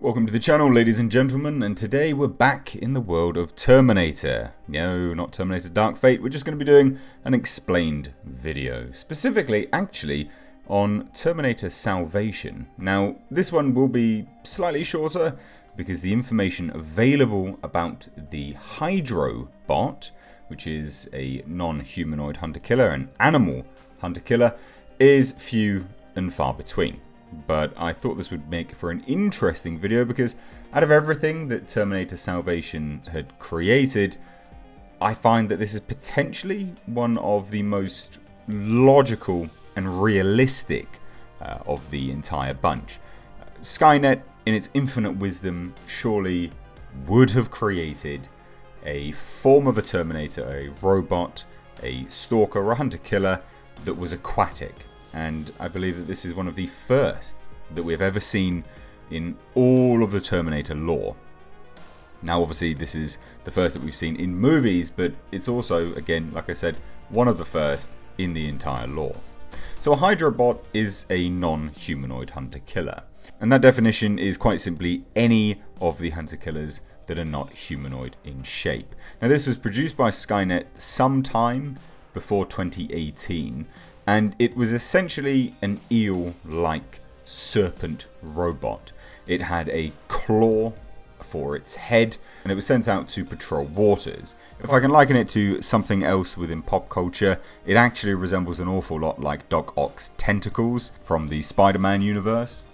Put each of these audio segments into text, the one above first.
Welcome to the channel, ladies and gentlemen, and today we're back in the world of Terminator. No, not Terminator Dark Fate, we're just going to be doing an explained video. Specifically, actually, on Terminator Salvation. Now, this one will be slightly shorter because the information available about the Hydrobot, which is a non-humanoid hunter-killer, an animal hunter-killer, is few and far between. But I thought this would make for an interesting video because out of everything that Terminator Salvation had created, I find that this is potentially one of the most logical and realistic of the entire bunch. Skynet, in its infinite wisdom, surely would have created a form of a Terminator, a robot, a stalker, or a hunter-killer that was aquatic. And I believe that this is one of the first that we've ever seen in all of the Terminator lore. Now obviously this is the first that we've seen in movies, but it's also, again, like I said, one of the first in the entire lore. So a Hydrobot is a non-humanoid hunter-killer. And that definition is quite simply any of the hunter-killers that are not humanoid in shape. Now this was produced by Skynet sometime before 2018. And it was essentially an eel-like serpent robot. It had a claw for its head, and it was sent out to patrol waters. If I can liken it to something else within pop culture, it actually resembles an awful lot like Doc Ock's tentacles from the Spider-Man universe.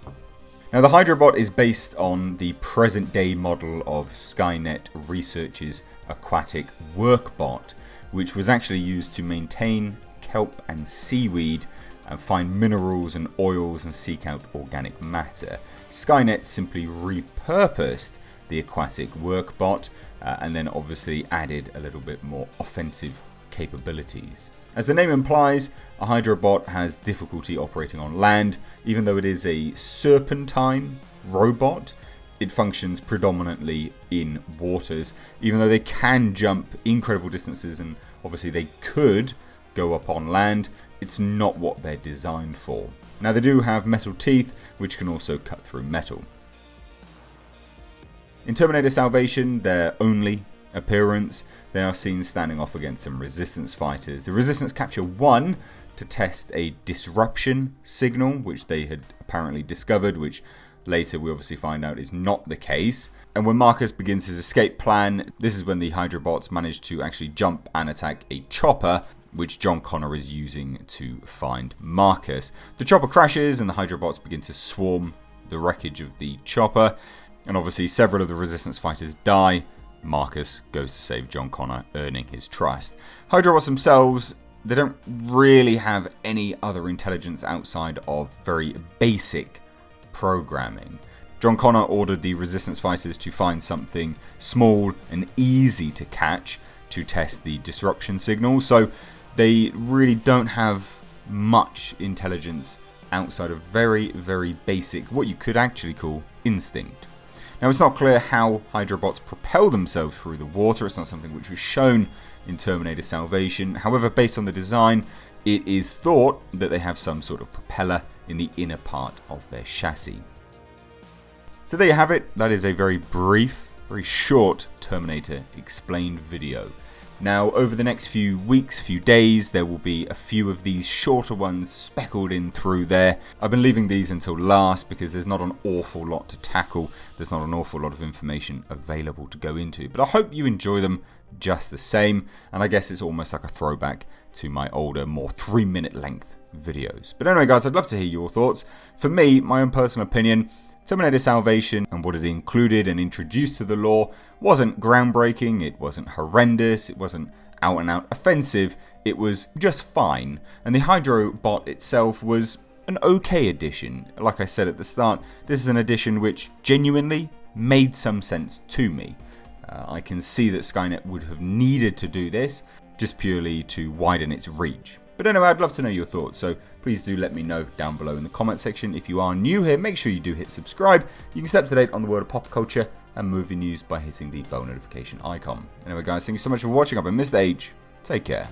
Now the Hydrobot is based on the present-day model of Skynet Research's aquatic workbot, which was actually used to maintain kelp and seaweed and find minerals and oils and seek out organic matter. Skynet simply repurposed the aquatic workbot and then obviously added a little bit more offensive capabilities. As the name implies, a Hydrobot has difficulty operating on land. Even though it is a serpentine robot, it functions predominantly in waters, even though they can jump incredible distances and obviously they could go up on land. It's not what they're designed for. Now they do have metal teeth which can also cut through metal. In Terminator Salvation, their only appearance, they are seen standing off against some resistance fighters. The resistance capture one to test a disruption signal which they had apparently discovered, which later we obviously find out is not the case. And when Marcus begins his escape plan, this is when the Hydrobots manage to actually jump and attack a chopper which John Connor is using to find Marcus. The chopper crashes and the Hydrobots begin to swarm the wreckage of the chopper, and obviously several of the resistance fighters die. Marcus goes to save John Connor, earning his trust. Hydrobots themselves, they don't really have any other intelligence outside of very basic programming. John Connor ordered the resistance fighters to find something small and easy to catch to test the disruption signal, so they really don't have much intelligence outside of very, very basic, what you could actually call instinct. Now it's not clear how Hydrobots propel themselves through the water. It's not something which was shown in Terminator Salvation. However, based on the design, it is thought that they have some sort of propeller in the inner part of their chassis. So there you have it. That is a very brief, very short Terminator explained video. Now over the next few weeks, few days, there will be a few of these shorter ones speckled in through there. I've been leaving these until last because there's not an awful lot to tackle. There's not an awful lot of information available to go into. But I hope you enjoy them just the same. And I guess it's almost like a throwback to my older, more 3-minute length videos. But anyway guys, I'd love to hear your thoughts. For me, my own personal opinion, Terminator Salvation and what it included and introduced to the lore wasn't groundbreaking, it wasn't horrendous, it wasn't out and out offensive, it was just fine. And the Hydrobot itself was an okay addition. Like I said at the start, this is an addition which genuinely made some sense to me. I can see that Skynet would have needed to do this just purely to widen its reach. But anyway, I'd love to know your thoughts, so please do let me know down below in the comment section. If you are new here, make sure you do hit subscribe. You can stay up to date on the world of pop culture and movie news by hitting the bell notification icon. Anyway guys, thank you so much for watching. I've been Mr. H. Take care.